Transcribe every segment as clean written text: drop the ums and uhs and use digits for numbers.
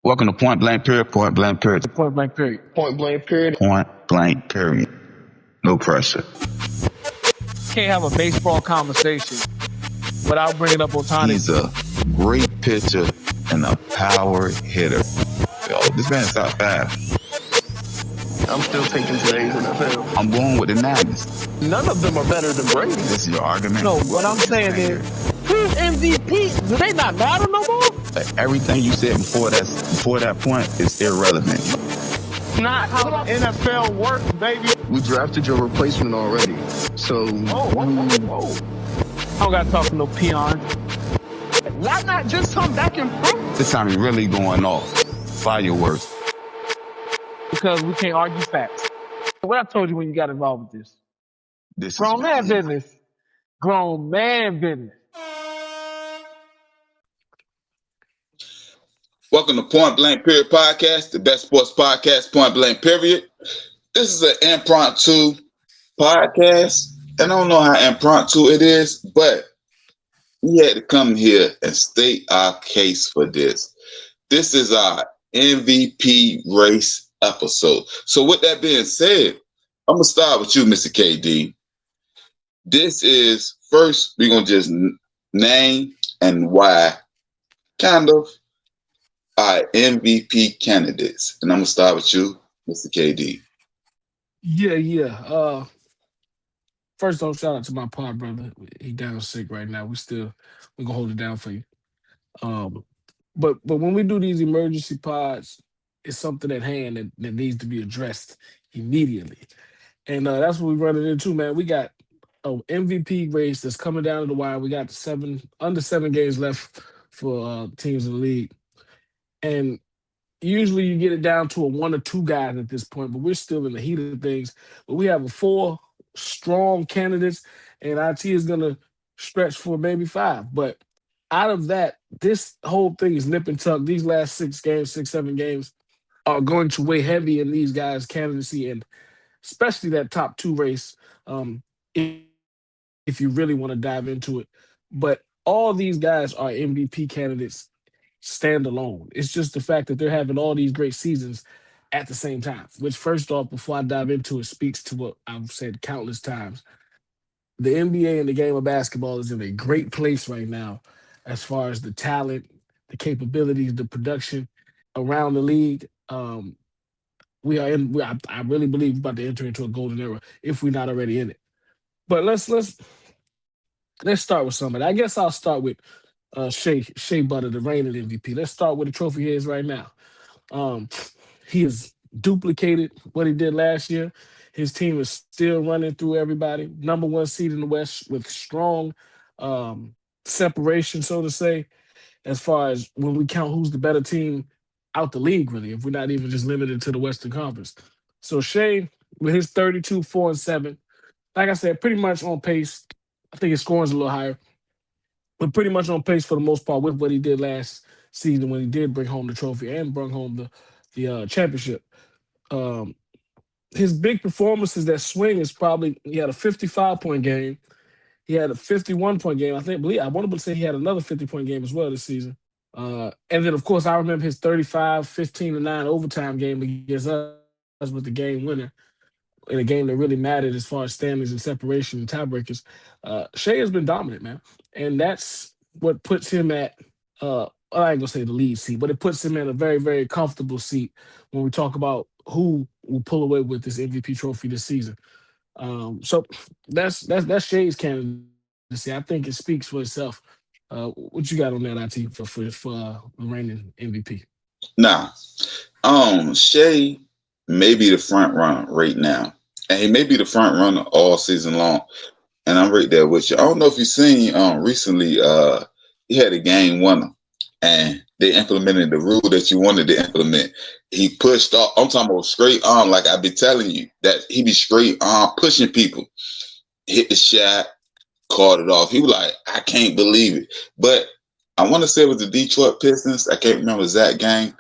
Welcome to Point Blank Period, Point Blank Period, Point blank period. Point blank period. Point Blank Period. No pressure. Can't have a baseball conversation without bringing up Ohtani. He's a great pitcher and a power hitter. Yo, this man's top 5. I'm still taking today's NFL. I'm going with the 90s. None of them are better than Brady. This is your argument? No, what I'm saying is, who's MVP? Do they not matter no more? Like, everything you said before that point is irrelevant. Not how the NFL works, baby. We drafted your replacement already. So I don't got to talk to no peons. Why not just come back and prove? This time he's really going off. Fireworks. Because we can't argue facts. What I told you when you got involved with this. This Grown is man business. Grown man business. Welcome to Point Blank Period Podcast, the best sports podcast, Point Blank Period. This is an impromptu podcast, and I don't know how impromptu it is, but we had to come here and state our case for this. This is our MVP race episode. So with that being said, I'm going to start with you, Mr. KD. This is, first, we're going to just name and why, kind of, our MVP candidates. And I'm going to start with you, Mr. KD. Yeah. First off, shout out to my pod brother. He down sick right now. We're gonna hold it down for you. But when we do these emergency pods, it's something at hand that needs to be addressed immediately. And that's what we're running into, man. We got an MVP race that's coming down to the wire. We got under 7 games left for teams in the league. And usually you get it down to a 1 or 2 guys at this point, but we're still in the heat of things. But we have 4 strong candidates, and IT is going to stretch for maybe 5. But out of that, this whole thing is nip and tuck. These last 6, 7 games are going to weigh heavy in these guys' candidacy, and especially that top 2 race, if you really want to dive into it. But all these guys are MVP candidates stand alone. It's just the fact that they're having all these great seasons at the same time, which, first off, before I dive into it, speaks to what I've said countless times. The NBA and the game of basketball is in a great place right now as far as the talent, the capabilities, the production around the league. I really believe we're about to enter into a golden era if we're not already in it. But let's start with somebody. I guess I'll start with Shea Butter, the reigning MVP. Let's start with the trophy he is right now. He has duplicated what he did last year. His team is still running through everybody. Number 1 seed in the West with strong separation, so to say, as far as when we count who's the better team out the league, really, if we're not even just limited to the Western Conference. So Shea, with his 32, 4-7, like I said, pretty much on pace. I think his scoring's a little higher, but pretty much on pace for the most part with what he did last season when he did bring home the trophy and bring home the championship. His big performances that swing is probably he had a 55-point game. He had a 51-point game. I want to say he had another 50-point game as well this season. And then, of course, I remember his 35, 15-9 overtime game against us with the game winner in a game that really mattered as far as standings and separation and tiebreakers. Shea has been dominant, man. And that's what puts him at, I ain't going to say the lead seat, but it puts him in a very, very comfortable seat when we talk about who will pull away with this MVP trophy this season. So that's Shea's candidacy. I think it speaks for itself. What you got on that, IT, for the reigning MVP? Nah, Shea may be the front runner right now, and he may be the front runner all season long. And I'm right there with you. I don't know if you've seen recently, he had a game winner, and they implemented the rule that you wanted to implement. He pushed off. I'm talking about straight on, like I've been telling you, that he be straight on pushing people. Hit the shot, called it off. He was like, I can't believe it. But I want to say it was the Detroit Pistons. I can't remember the exact game.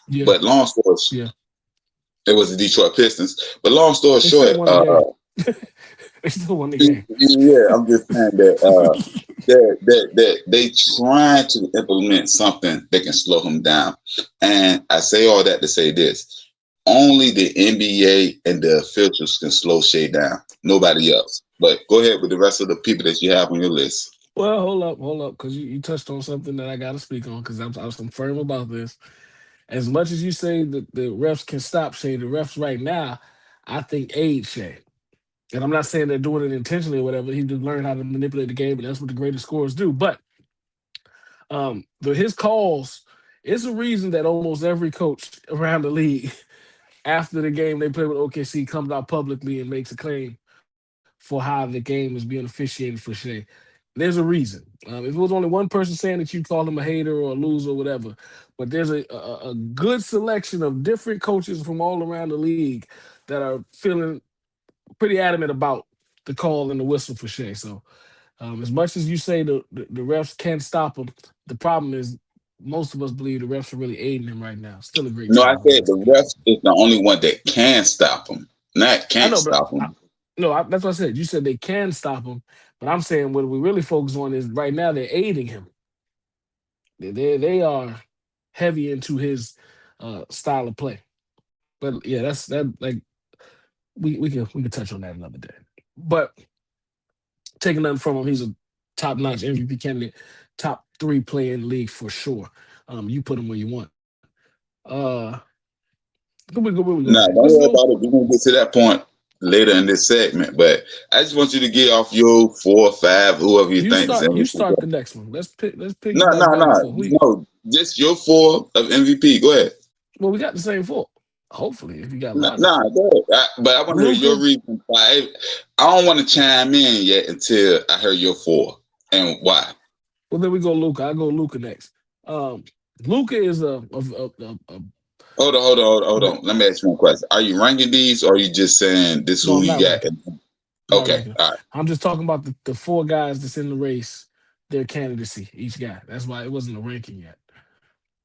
Yeah. But long story short, it was the Detroit Pistons. But long story short, They still won the game. Yeah, I'm just saying that they trying to implement something that can slow him down. And I say all that to say this: only the NBA and the officials can slow Shea down. Nobody else. But go ahead with the rest of the people that you have on your list. Well, hold up, because you touched on something that I got to speak on because I'm firm about this. As much as you say that the refs can stop Shea, the refs right now, I think aid Shea. And I'm not saying they're doing it intentionally or whatever. He just learned how to manipulate the game, and that's what the greatest scorers do. But his calls is a reason that almost every coach around the league, after the game they play with OKC, comes out publicly and makes a claim for how the game is being officiated for Shea. There's a reason. If it was only one person saying that, you'd call him a hater or a loser or whatever. But there's a good selection of different coaches from all around the league that are feeling pretty adamant about the call and the whistle for Shea. So as much as you say the refs can't stop him, the problem is most of us believe the refs are really aiding him right now. Still a great No, I team. said the refs is the only one that can stop him. Not I can't know, but stop him. that's what I said. You said they can stop him, but I'm saying what we really focus on is right now they're aiding him. They are heavy into his style of play. But yeah, that's that. Like we can touch on that another day. But taking nothing from him, he's a top notch MVP candidate, top 3 player in the league for sure. You put him where you want. Uh, where we go Nah, next? don't Let's worry go. about it. We're gonna get to that point later in this segment. But I just want you to get off your 4 or 5, whoever you You think is start. You MVP. start the next one. Let's No, piggyback no, back and no, forth. no. Just your 4 of MVP. Go ahead. Well, we got the same 4. Hopefully, if you got Nah, logic. nah, go ahead. But I want to hear your Luca. reason why. I don't want to chime in yet until I hear your 4 and why. Well, then we go Luca. I go Luca next. Um, Luca is a Hold on. Let me ask you one question. Are you ranking these, or are you just saying this is no. who I'm you not got? ranking. Not Okay, ranking. all right. I'm just talking about the 4 guys that's in the race, their candidacy, each guy. That's why it wasn't a ranking yet.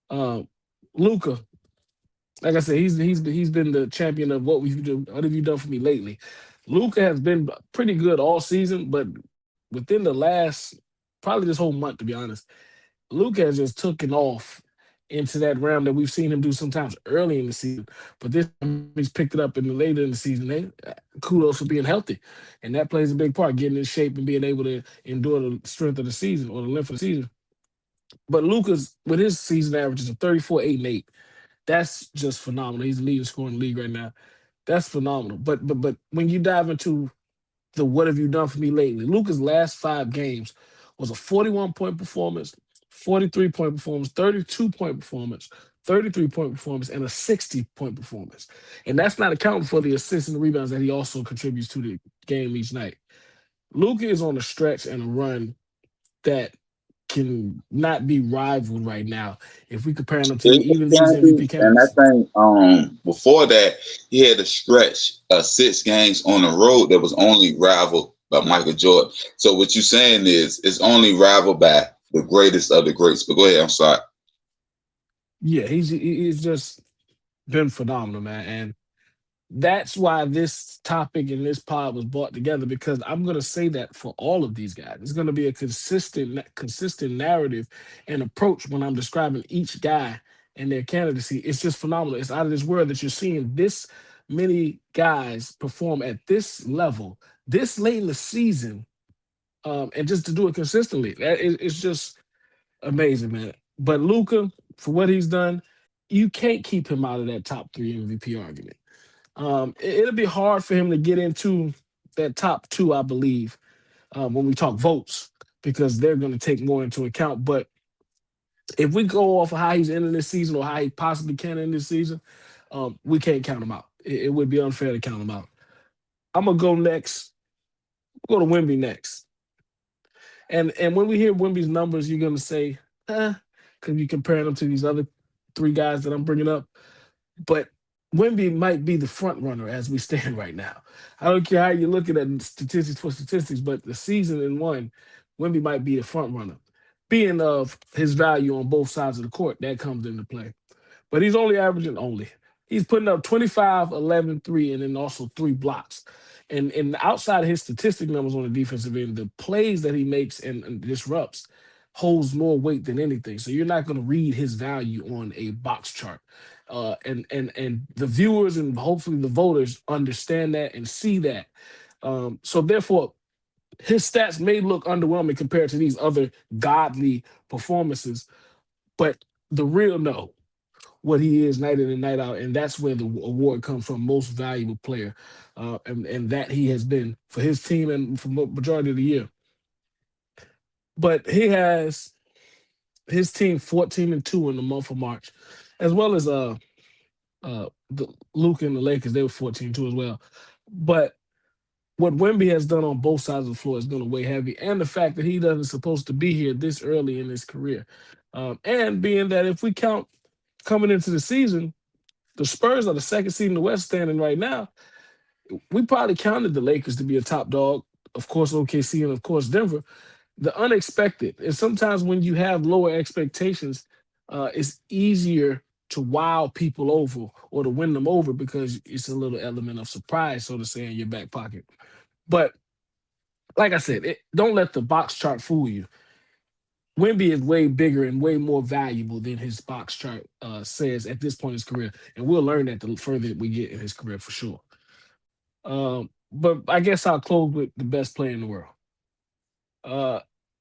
Um, Luca, like I said, he's been the champion of what have you done for me lately. Luca has been pretty good all season, but within the last probably this whole month, to be honest, Luca has just taken off into that realm that we've seen him do sometimes early in the season. But this time he's picked it up in the later in the season. Kudos for being healthy, and that plays a big part, getting in shape and being able to endure the strength of the season or the length of the season. But Luca's with his season averages of 34, 8, and 8, that's just phenomenal. He's the leading scorer in the league right now. That's phenomenal. But when you dive into the what have you done for me lately, Luca's last 5 games was a 41-point performance, 43-point performance, 32-point performance, 33-point performance, and a 60-point performance. And that's not accounting for the assists and the rebounds that he also contributes to the game each night. Luca is on a stretch and a run that can not be rivaled right now if we compare him to It even these can be, MVP and I candidates. think before that he had a stretch of 6 games on the road that was only rivaled by Michael Jordan. So what you're saying is it's only rivaled by the greatest of the greats. But go ahead, I'm sorry. Yeah, he's just been phenomenal, man. And that's why this topic and this pod was brought together because I'm going to say that for all of these guys. It's going to be a consistent narrative and approach when I'm describing each guy and their candidacy. It's just phenomenal. It's out of this world that you're seeing this many guys perform at this level this late in the season, and just to do it consistently. It's just amazing, man. But Luca, for what he's done, you can't keep him out of that top 3 MVP argument. It'll be hard for him to get into that top 2, I believe, when we talk votes, because they're going to take more into account. But if we go off of how he's ending this season or how he possibly can end this season, we can't count him out. It would be unfair to count him out. I'm gonna go next. Go to Wemby next. And when we hear Wemby's numbers, you're gonna say, because you compare them to these other 3 guys that I'm bringing up. But Wemby might be the front runner as we stand right now. I don't care how you're looking at statistics for statistics, but the season in one, Wemby might be the front runner. Being of his value on both sides of the court, that comes into play. But he's only averaging. He's putting up 25, 11, 3, and then also 3 blocks. And outside of his statistic numbers on the defensive end, the plays that he makes and disrupts holds more weight than anything. So you're not going to read his value on a box chart. And the viewers and hopefully the voters understand that and see that. So therefore, his stats may look underwhelming compared to these other godly performances, but the real know what he is night in and night out, and that's where the award comes from, most valuable player, and that he has been for his team and for the majority of the year. But he has his team 14-2 in the month of March, as well as Luke and the Lakers. They were 14-2 as well. But what Wemby has done on both sides of the floor is going to weigh heavy, and the fact that he doesn't supposed to be here this early in his career, and being that if we count coming into the season, the Spurs are the second seed in the West standing right now. We probably counted the Lakers to be a top dog, of course OKC and of course Denver. The unexpected, and sometimes when you have lower expectations, it's easier to wow people over or to win them over because it's a little element of surprise, so to say, in your back pocket. But like I said, don't let the box chart fool you. Wemby is way bigger and way more valuable than his box chart says at this point in his career. And we'll learn that the further we get in his career for sure. But I guess I'll close with the best player in the world.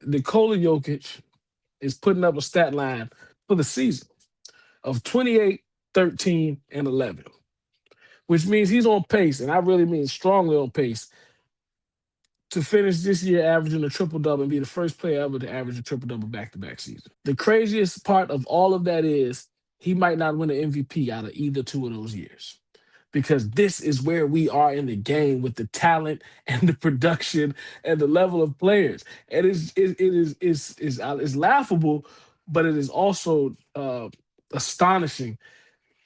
Nikola Jokic is putting up a stat line for the season of 28, 13, and 11, which means he's on pace, and I really mean strongly on pace, to finish this year averaging a triple-double and be the first player ever to average a triple-double back-to-back season. The craziest part of all of that is he might not win an MVP out of either two of those years, because this is where we are in the game with the talent and the production and the level of players. And it's laughable, but it is also astonishing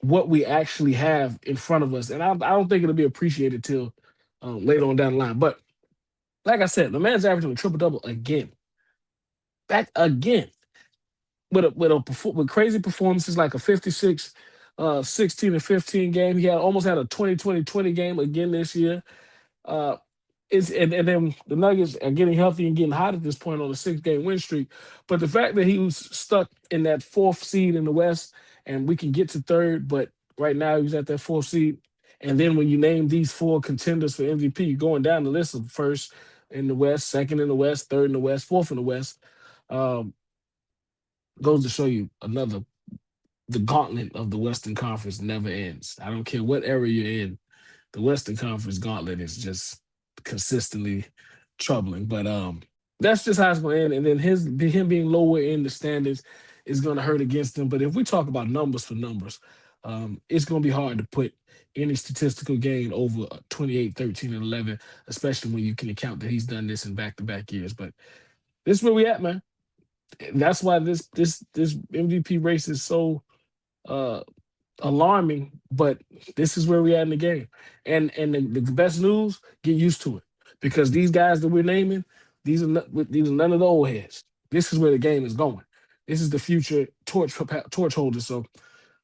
what we actually have in front of us. And I don't think it'll be appreciated till later on down the line. But like I said, the man's averaging a triple-double again. Back again. With crazy performances like a 56, 16 and 15 game. He almost had a 20-20-20 game again this year. And then the Nuggets are getting healthy and getting hot at this point on a 6-game win streak. But the fact that he was stuck in that 4th seed in the West, and we can get to 3rd, but right now he's at that 4th seed. And then when you name these 4 contenders for MVP, you're going down the list of 1st in the West, 2nd in the West, 3rd in the West, 4th in the West. Goes to show you the gauntlet of the Western Conference never ends. I don't care what era you're in. The Western Conference gauntlet is just consistently troubling. But that's just how it's going to end. And then him being lower in the standings is going to hurt against him. But if we talk about numbers for numbers, it's going to be hard to put any statistical gain over 28, 13, and 11, especially when you can account that he's done this in back-to-back years. But this is where we at, man. That's why this MVP race is so alarming, but this is where we at in the game. And the best news, get used to it, because these guys that we're naming, these are none of the old heads. This is where the game is going. This is the future torch holders. So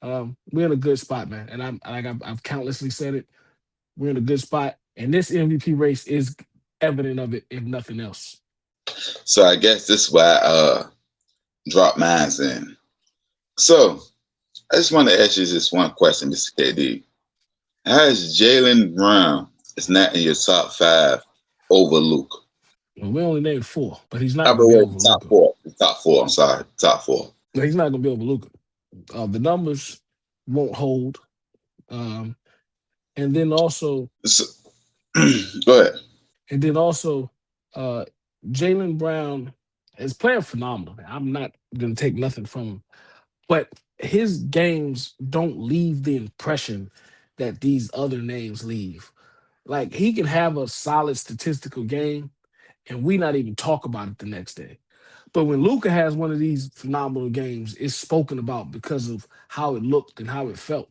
we're in a good spot, man. And I've countlessly said it. We're in a good spot, and this MVP race is evident of it, if nothing else. So I guess this is why I drop mines in. So I just want to ask you this one question, Mr. KD. How is Jaylen Brown is not in your top 5 over Luka? Well, we only named 4, but he's not Top going to be over top Luka. 4. Top 4. I'm sorry. Top 4. No, he's not going to be over Luka. The numbers won't hold. And then also, So, go ahead. And then also, Jaylen Brown is playing phenomenal. I'm not going to take nothing from him, but his games don't leave the impression that these other names leave. Like, he can have a solid statistical game, and we not even talk about it the next day. But when Luka has one of these phenomenal games, it's spoken about because of how it looked and how it felt.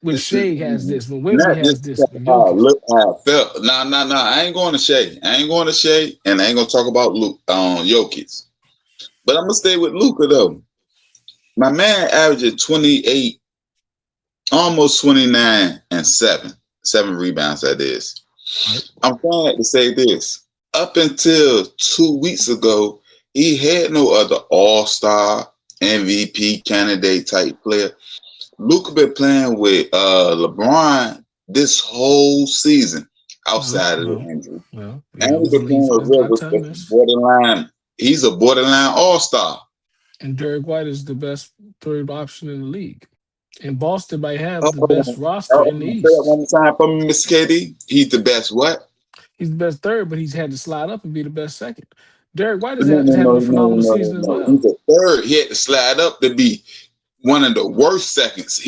When Shea has this, when Wemby has this, when Jokic. Look how I felt. No. I ain't going to Shea. And I ain't going to talk about Jokic. But I'm gonna stay with Luka though. My man averaged 28, almost 29 and 7 rebounds. That is. Right. I'm trying to say this. Up until 2 weeks ago, he had no other All-Star, MVP candidate type player. Luka been playing with LeBron this whole season outside of the injury. Well, And yeah, it he was the been lead playing for with the entire Rivers, time. which is borderline. He's a borderline All-Star. And Derek White is the best third option in the league. And Boston might have the Hold best on. roster in the Say that East. one more time for me, Mr. KD. He's the best what? He's the best third, but he's had to slide up and be the best second. Derek White No, is no, having no, a no, phenomenal no, season as no. well. He's a third. He had to slide up to be one of the worst seconds.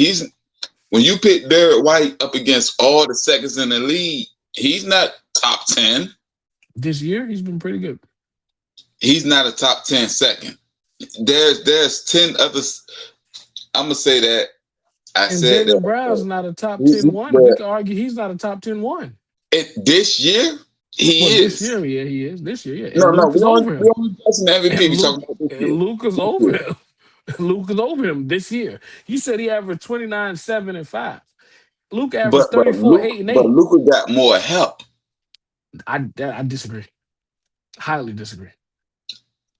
When you pick Derek White up against all the seconds in the league, he's not top 10. This year, he's been pretty good. He's not a top 10 second. There's 10 others. I'm gonna say that. I And said Jaylen Brown's that. not a top 10 one. We can argue he's not a top 10 one. This year, he Well, is. this year, yeah, he is. This year, yeah. And No, Luke is over him. we only discussing the MVP. We talking about this And year. Luke is over him. Luke is over him this year. You said he averaged 29, 7, and 5. Luke averaged 34, 8, and 8. But Luka got more help. I disagree. Highly disagree.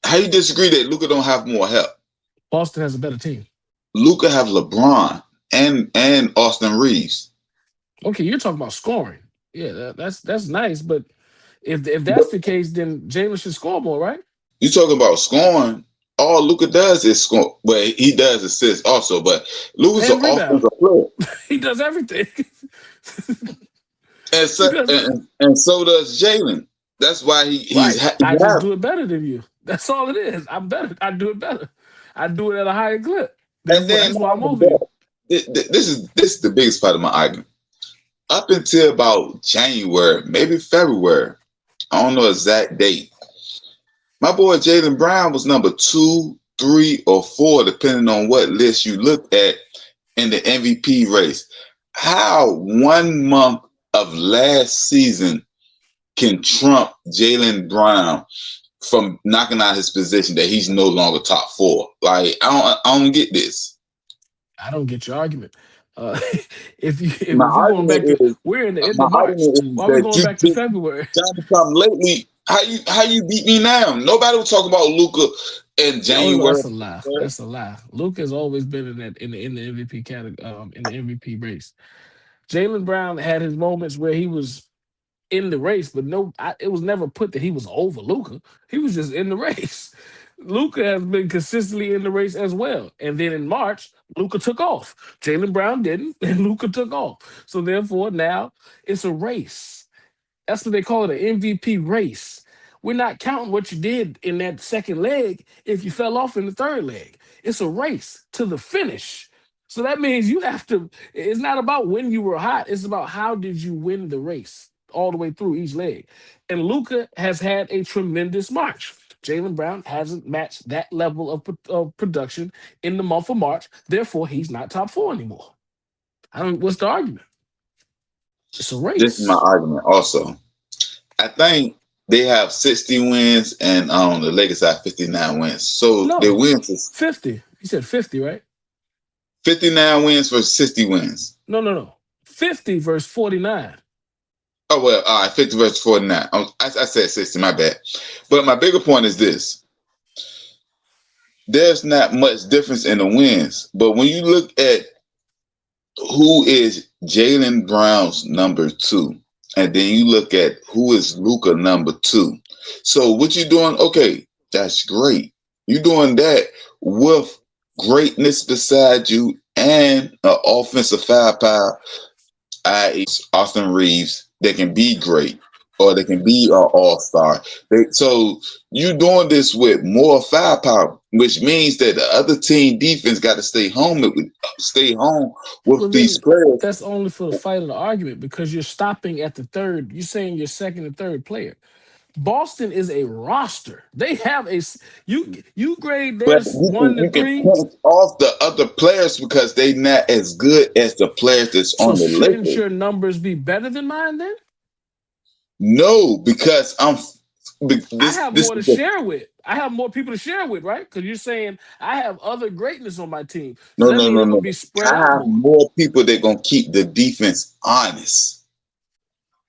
How you disagree that Luka don't have more help? Boston has a better team. Luka have LeBron and Austin Reeves. Okay, you're talking about scoring. Yeah, that's nice. But if that's the case, then Jalen should score more, right? You talking about scoring? All Luka does is score. Well, he does assist also, but Luka's an offensive player. He does everything. and so does Jalen. That's why he's right. I just do it better than you. That's all it is. I'm better. I do it better. I do it at a higher clip. And then that's why I'm over you. This is the biggest part of my argument. Up until about January, maybe February, I don't know exact date. My boy Jaylen Brown was number 2, 3, or 4, depending on what list you look at in the MVP race. How 1 month of last season can trump Jaylen Brown from knocking out his position that he's no longer top 4? Like, I don't get this. I don't get your argument. If we're going back to, we're in the end of March. Why are we going back to February? Lately, how you beat me now? Nobody will talk about Luka in January. That's a lie. That's a lie. Luka has always been in the MVP category, in the MVP race. Jaylen Brown had his moments where he was in the race, but it was never put that he was over Luka. He was just in the race. Luka has been consistently in the race as well. And then in March, Luka took off. Jaylen Brown didn't, and Luka took off. So therefore, now it's a race. That's what they call it, an MVP race. We're not counting what you did in that second leg if you fell off in the third leg. It's a race to the finish. So that means you have to, it's not about when you were hot. It's about how did you win the race all the way through each leg. And Luka has had a tremendous March. Jaylen Brown hasn't matched that level of production in the month of March. Therefore, he's not top 4 anymore. What's the argument? It's a race. This is my argument also. I think they have 60 wins and the Lakers have 59 wins. So their wins is 50. You said 50, right? 59 wins versus 60 wins. No. 50 versus 49. Oh, well, all right, 50 versus 49. I said 60, my bad. But my bigger point is this. There's not much difference in the wins. But when you look at who is Jaylen Brown's number 2, and then you look at who is Luka number 2. So what you doing, okay, that's great. You're doing that with greatness beside you and an offensive firepower, i.e. Austin Reeves, that can be great or they can be an all-star. So you're doing this with more firepower, which means that the other team defense got to stay home with these players. That's only for the fight of the argument because you're stopping at the third. You're saying your second and third player. Boston is a roster. They have you grade theirs 1 to 3. You can punch off the other players because they're not as good as the players that's on the list. Shouldn't your numbers be better than mine then? No, because I have more to share with. I have more people to share with, right? Because you're saying I have other greatness on my team. So no. Be spread I have more people that gonna keep the defense honest.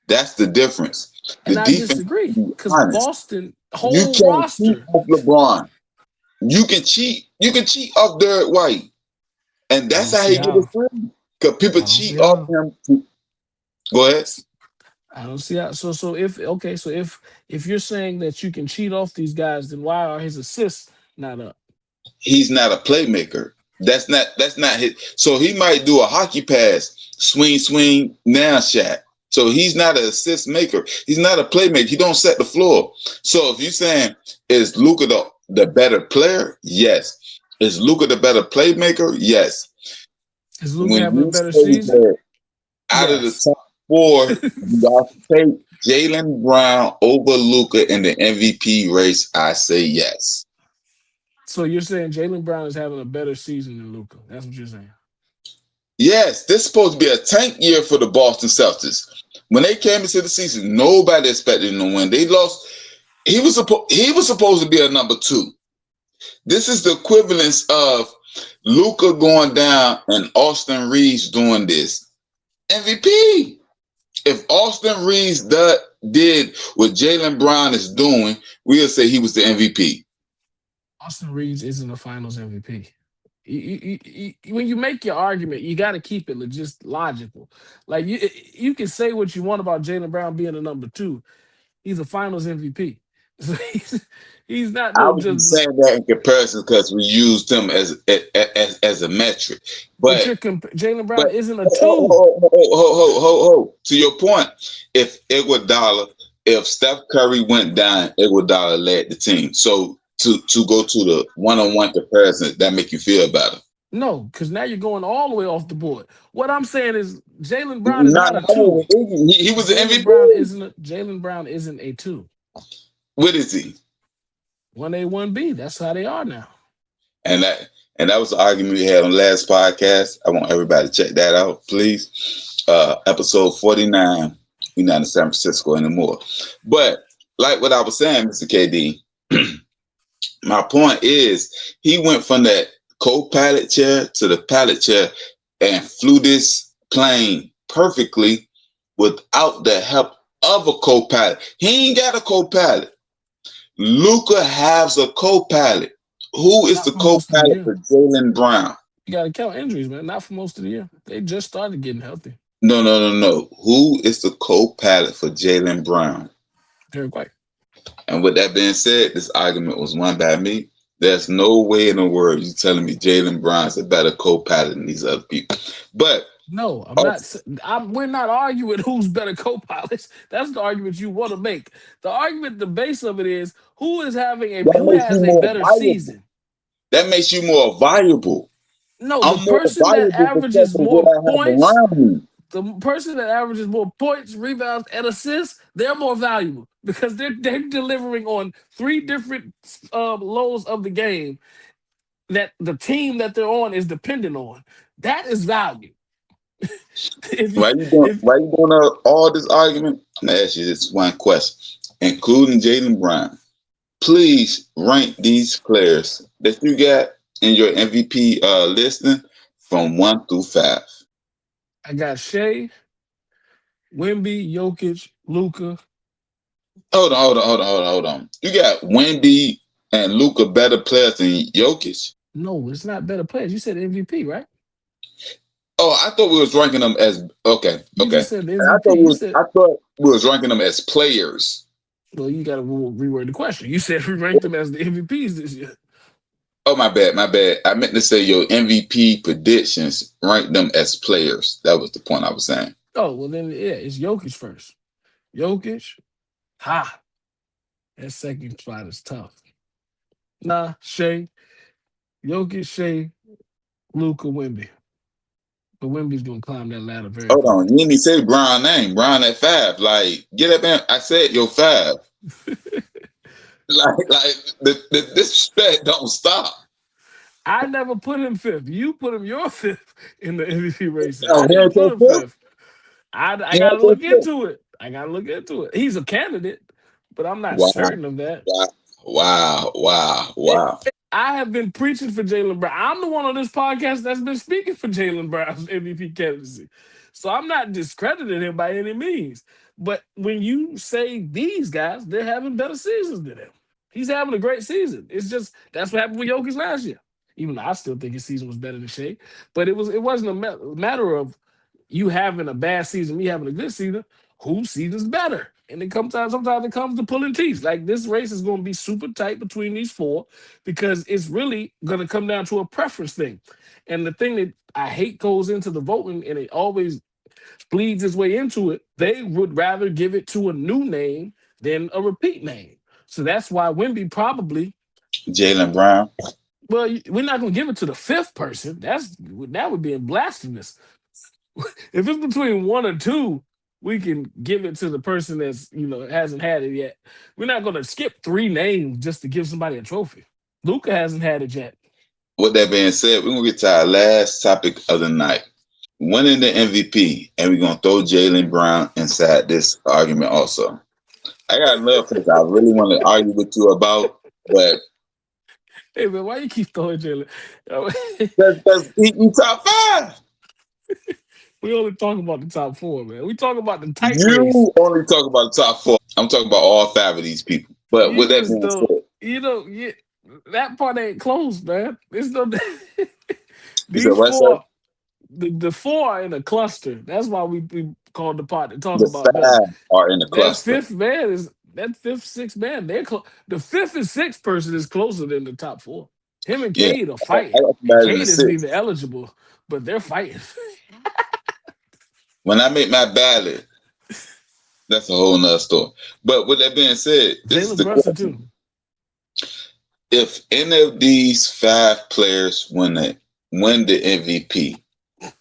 That's the difference. The And I defense, disagree to be because honest, Boston you whole can't cheat roster. off LeBron. You can cheat. You can cheat off Derek White, and I that's don't how see he get his how. free. Because people I don't cheat see off how. him. Go ahead. I don't see how. So if you're saying that you can cheat off these guys, then why are his assists not up? He's not a playmaker. That's not his. So he might do a hockey pass, swing, now shot. So he's not an assist maker. He's not a playmaker. He don't set the floor. So if you're saying is Luka the better player, yes. Is Luka the better playmaker? Yes. Is Luka When having a you better say season? that out of the Yes. top four, you got to take Jaylen Brown over Luka in the MVP race, I say yes. So you're saying Jaylen Brown is having a better season than Luka? That's what you're saying. Yes, this is supposed to be a tank year for the Boston Celtics. When they came into the season, nobody expected them to win. They lost. He was supposed to be a number 2. This is the equivalence of Luka going down and Austin Reeves doing this. MVP. If Austin Reeves did what Jaylen Brown is doing, we'll say he was the MVP. Austin Reeves isn't a Finals MVP. When you make your argument, you got to keep it just logical. Like you can say what you want about Jaylen Brown being a number 2. He's a Finals MVP. So he's not I no was just. just saying that in comparison because we used him as a metric. But Jaylen Brown isn't a 2. To your point, if Steph Curry went down, Iguodala led the team. So to go to the one-on-one comparison, that make you feel better. No, because now you're going all the way off the board. What I'm saying is Jaylen Brown is not a 2. He was an MVP. Jaylen Brown isn't a 2. What is he? 1A, 1B. That's how they are now. And that was the argument we had on last podcast. I want everybody to check that out, please. Episode 49. We're not in San Francisco anymore. But like what I was saying, Mr. KD, my point is he went from that co-pilot chair to the pilot chair and flew this plane perfectly without the help of a co-pilot. He ain't got a co-pilot. Luka has a co-pilot. Who is the co-pilot for Jaylen Brown? You got to count injuries, man. Not for most of the year. They just started getting healthy. No. Who is the co-pilot for Jaylen Brown? Derek White. And with that being said, this argument was won by me. There's no way in the world you're telling me Jaylen Brown's a better co-pilot than these other people. But no, I'm not. We're not arguing who's better co-pilots. That's the argument you want to make. The argument, the base of it is who has a better season. That makes you more valuable. No, the person that averages more points. The person that averages more points, rebounds, and assists, they're more valuable because they're delivering on 3 different lows of the game that the team that they're on is dependent on. That is value. Why you doing all this argument? I'm gonna ask you this one question, including Jaylen Brown. Please rank these players that you got in your MVP listing from 1 through 5. I got Shea, Wemby, Jokic, Luka. Hold on. You got Wemby and Luka better players than Jokic? No, it's not better players. You said MVP, right? Oh, I thought we was ranking them as okay. You just said MVP. I thought we was ranking them as players. Well, you got to reword the question. You said we ranked them as the MVPs this year. Oh, my bad. I meant to say your MVP predictions, rank them as players. That was the point I was saying. Oh, well then, yeah, it's Jokic first. Jokic, that second spot is tough. Nah, Shea, Jokic, Shea, Luka, Wemby. But Wemby's gonna climb that ladder very quickly. On, you didn't even say Brown name. Brown at 5. Like, get up in. I said your 5. like the disrespect don't stop. I never put him 5th. You put him your 5th in the MVP race. I didn't put him 5th. I gotta look into it. He's a candidate, but I'm not certain of that. Wow. I have been preaching for Jaylen Brown. I'm the one on this podcast that's been speaking for Jaylen Brown's MVP candidacy. So I'm not discrediting him by any means. But when you say these guys, they're having better seasons than him. He's having a great season. It's just that's what happened with Jokic last year. Even though I still think his season was better than Shea. But it wasn't a matter of you having a bad season, me having a good season. Whose season's better? And it sometimes it comes to pulling teeth. Like this race is going to be super tight between these four because it's really going to come down to a preference thing. And the thing that I hate goes into the voting, and it always bleeds its way into it. They would rather give it to a new name than a repeat name. So that's why Wemby probably Jaylen Brown. Well, we're not going to give it to the fifth person. That would be blasphemous. If it's between one or two, we can give it to the person that's hasn't had it yet. We're not going to skip 3 names just to give somebody a trophy. Luka hasn't had it yet. With that being said, we're gonna get to our last topic of the night: winning the MVP, and we're gonna throw Jaylen Brown inside this argument also. I got another thing I really want to argue with you about, but hey man, why you keep throwing Jaylen? that's he top 5. We only talk about the top 4, man. We talk about the tight You race. only talk about the top 4. I'm talking about all 5 of these people. But with that being said, that part ain't closed, man. There's no these said what, four. The 4 are in a cluster. That's why we called the part to talk the about 5 them. are in the cluster. That fifth, sixth man. The 5th and 6th person is closer than the top 4. Him and Cade are fighting. Cade isn't even eligible, but they're fighting. When I make my ballot, that's a whole nother story. But with that being said, this is the Brunson too. If any of these 5 players win the MVP,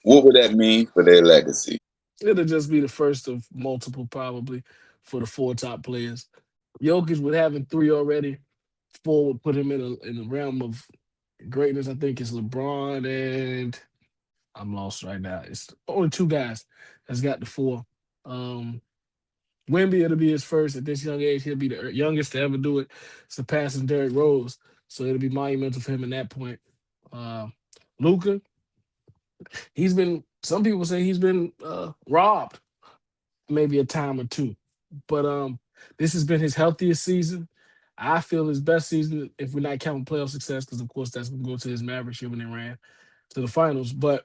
what would that mean for their legacy? It'll just be the first of multiple, probably, for the 4 top players. Jokic with having 3 already, 4 would put him in the realm of greatness. I think it's LeBron and I'm lost right now. It's only 2 guys that's got the 4. Wemby, it'll be his first at this young age. He'll be the youngest to ever do it, surpassing Derrick Rose. So it'll be monumental for him in that point. Luka, some people say he's been robbed maybe a time or 2. But this has been his healthiest season. I feel his best season, if we're not counting playoff success, because of course that's going to go to his Mavericks year when they ran to the finals. But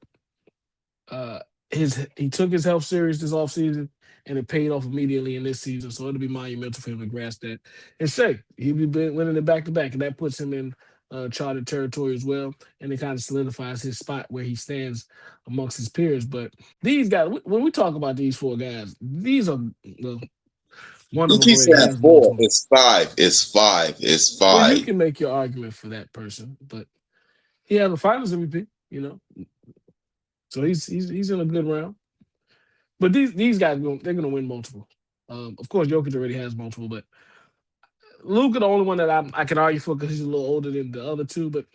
he took his health serious this offseason, and it paid off immediately in this season. So it'll be monumental for him to grasp that. And Shea, he'll be winning it back-to-back, and that puts him in charted territory as well, and it kind of solidifies his spot where he stands amongst his peers. But these guys, when we talk about these 4 guys, these are one of them. You keep saying 4. It's 5. It's 5. It's 5. Well, you can make your argument for that person, but he has a Finals MVP, so he's in a good round. But these guys, they're going to win multiple. Of course, Jokic already has multiple, but Luka, the only one that I can argue for because he's a little older than the other 2. But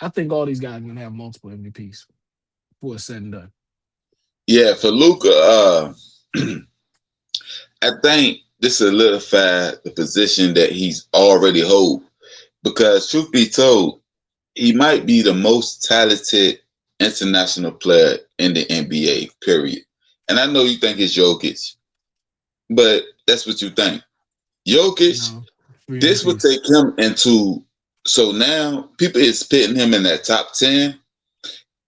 I think all these guys are going to have multiple MVPs before it's said and done. Yeah, for Luka, I think this solidified the position that he's already hold. Because truth be told, he might be the most talented international player in the NBA, period. And I know you think it's Jokic, but that's what you think. Jokic, this would take him into, so now people is pitting him in that top 10.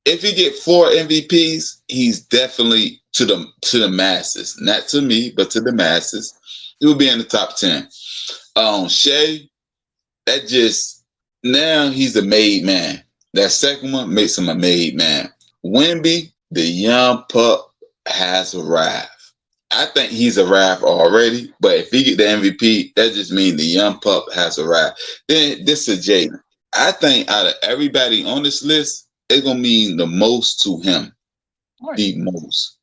If he get 4 MVPs, he's definitely to the masses, not to me, but to the masses. He will be in the top 10. Shea, that just, now he's a made man. That second one makes him a made man. Wemby, the young pup, has arrived. I think he's arrived already, but if he get the MVP, that just means the young pup has arrived. Then this is Jaylen. I think out of everybody on this list, it's going to mean the most to him. Right. The most.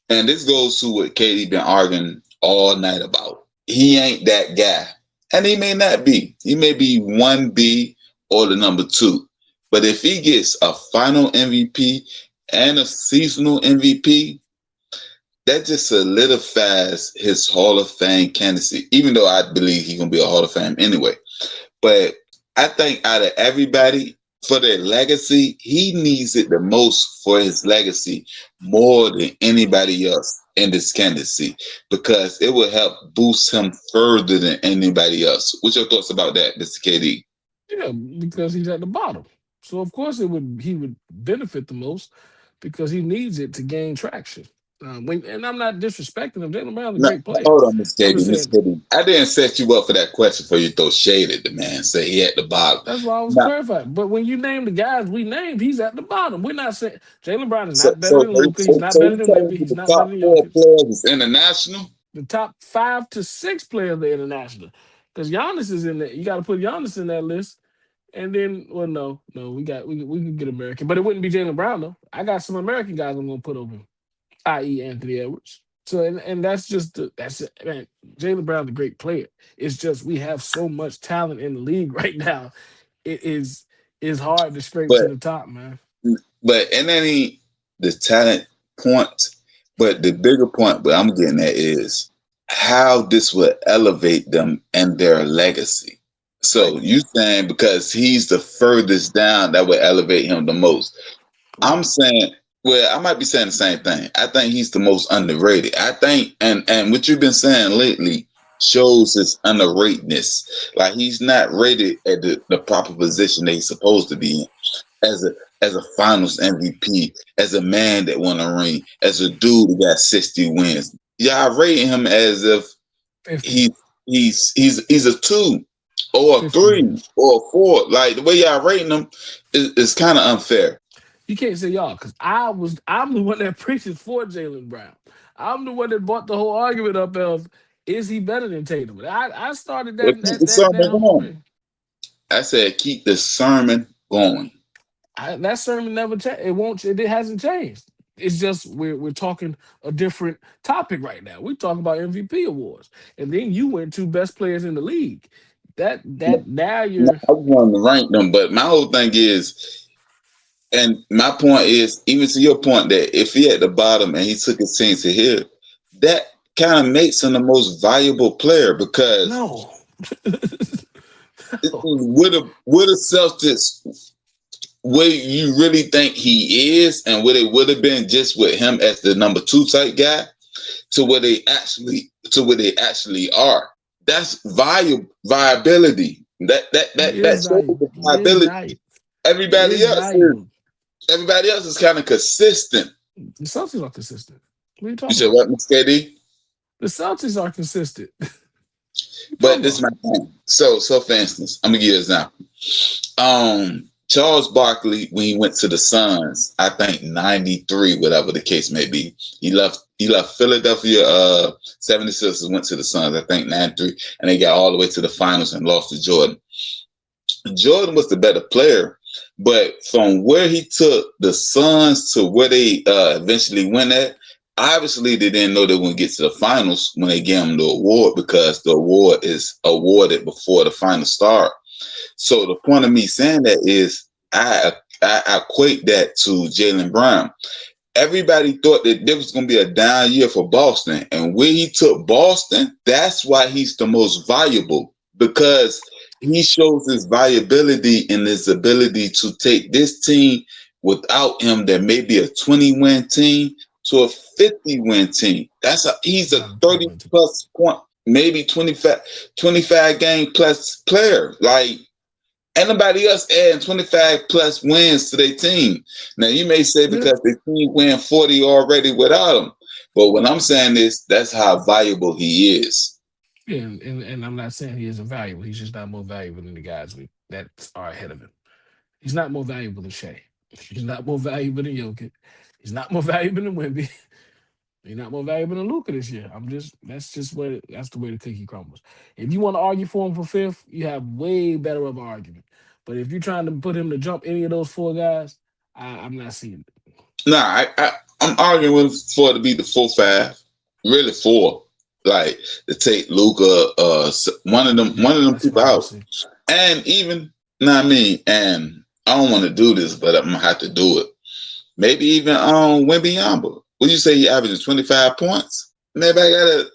And this goes to what Katie been arguing all night about. He ain't that guy. And he may not be. He may be 1B or the number 2. But if he gets a final MVP and a seasonal MVP, that just solidifies his Hall of Fame candidacy, even though I believe he's going to be a Hall of Fame anyway. But I think out of everybody for their legacy, he needs it the most for his legacy more than anybody else in this candidacy because it will help boost him further than anybody else. What's your thoughts about that, Mr. KD? Yeah, because he's at the bottom. So of course he would benefit the most because he needs it to gain traction. And I'm not disrespecting him. Jaylen Brown's a No, great player. hold on, Mr. I'm KD. just Mr. saying KD. I didn't set you up for that question for you to throw shade at the man. Say he at the bottom. that's why I was Now, clarifying. But when you name the guys we named, he's at the bottom. We're not saying Jaylen Brown is so, not better so, than Luka. so, He's not so better you than telling Wemby. me He's the not better top than four Jokic. players is international? The top 5 to 6 players are international. Because Giannis is in there. You got to put Giannis in that list. And then, well, no, we can get American, but it wouldn't be Jaylen Brown though. I got some American guys I'm gonna put over him, i.e. Anthony Edwards. So and that's just that's it, man. Jaylen Brown's a great player. It's just we have so much talent in the league right now. It is hard to scrape But to the top, man. and then the talent point, but the bigger point, but I'm getting at is how this would elevate them and their legacy. So Right. you saying because he's the furthest down that would elevate him the most. I'm saying, well, I might be saying the same thing. I think he's the most underrated. I think, and what you've been saying lately shows his underratedness. Like he's not rated at the proper position that he's supposed to be in as a Finals MVP, as a man that won a ring, as a dude that got 60 wins. Y'all rating him as if 50. he's a 2 or a 50 3 wins. or a 4. Like the way y'all rating him is kind of unfair. You can't say y'all because I'm the one that preaches for Jaylen Brown. I'm the one that brought the whole argument up of is he better than Tatum? I started Well, that keep the that that, that sermon whole going. I said keep the sermon going. that sermon never changed. It won't. It hasn't changed. It's just we're talking a different topic right now. We're talking about MVP awards, and then you went to best players in the league. That now No, you're I just wanted to rank them, but my whole thing is, and my point is, even to your point that if he at the bottom and he took his team to here, that kind of makes him the most valuable player because no. with the Celtics, where you really think he is, and what it would have been just with him as the number 2 type guy, to where they actually are. That's viability. That shows the viability. Everybody else is kind of consistent. The Celtics are consistent. What are you You talking said about? what, Mr. KD? The Celtics are consistent. But this is my point. So for instance, I'm gonna give you an example. Charles Barkley, when he went to the Suns, I think 93, whatever the case may be, he left Philadelphia 76ers, went to the Suns, I think 93, and they got all the way to the finals and lost to Jordan. Jordan was the better player, but from where he took the Suns to where they eventually went at, obviously they didn't know they were going to get to the finals when they gave him the award because the award is awarded before the finals start. So the point of me saying that is I equate that to Jaylen Brown. Everybody thought that there was going to be a down year for Boston, and where he took Boston, that's why he's the most valuable, because he shows his viability and his ability to take this team without him that may be a 20-win team to a 50-win team. He's a 30-plus point, maybe 25 game plus player. Like anybody else adding 25 plus wins to their team. Now you may say because the team win 40 already without him, but what I'm saying is that's how valuable he is. Yeah, and I'm not saying he isn't valuable. He's just not more valuable than the guys that are ahead of him. He's not more valuable than Shea. He's not more valuable than Jokic. He's not more valuable than Wemby. He's not more valuable than Luka this year. That's the way the cookie crumbles. If you want to argue for him for 5th, you have way better of an argument. But if you're trying to put him to jump any of those 4 guys, I'm not seeing it. Nah, I'm arguing for it to be the 4-5, really 4. Like to take Luka, one of them people out, and even and I don't want to do this, but I'm gonna have to do it. Maybe even Wembanyama. Would you say he averages 25 points? Maybe I gotta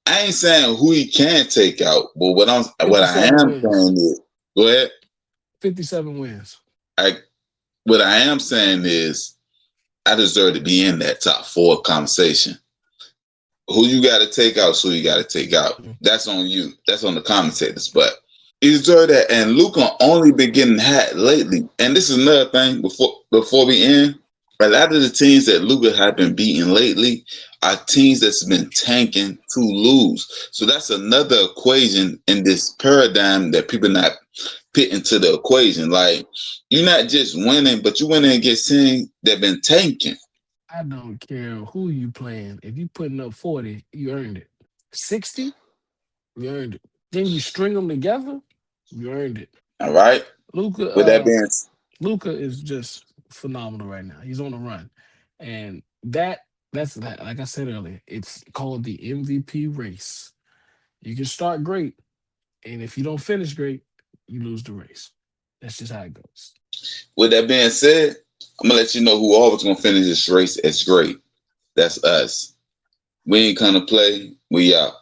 I ain't saying who he can take out, but what I am saying is Go ahead. 57 wins. What I am saying is I deserve to be in that top 4 conversation. Who you got to take out, so you got to take out. That's on you. That's on the commentators. But you deserve that. And Luka only been getting hot lately. And this is another thing before we end. A lot of the teams that Luka have been beating lately are teams that's been tanking to lose. So that's another equation in this paradigm that people not put into the equation. Like, you're not just winning, but you winning against teams that been tanking. I don't care who you playing. If you putting up 40, you earned it. 60, you earned it. Then you string them together, you earned it. All right. Luka, With that being Luka is just phenomenal right now. He's on the run, and that's like I said earlier. It's called the MVP race. You can start great, and if you don't finish great, you lose the race. That's just how it goes. With that being said, I'm gonna let you know who always gonna finish this race as great. That's us. We ain't gonna play. We out.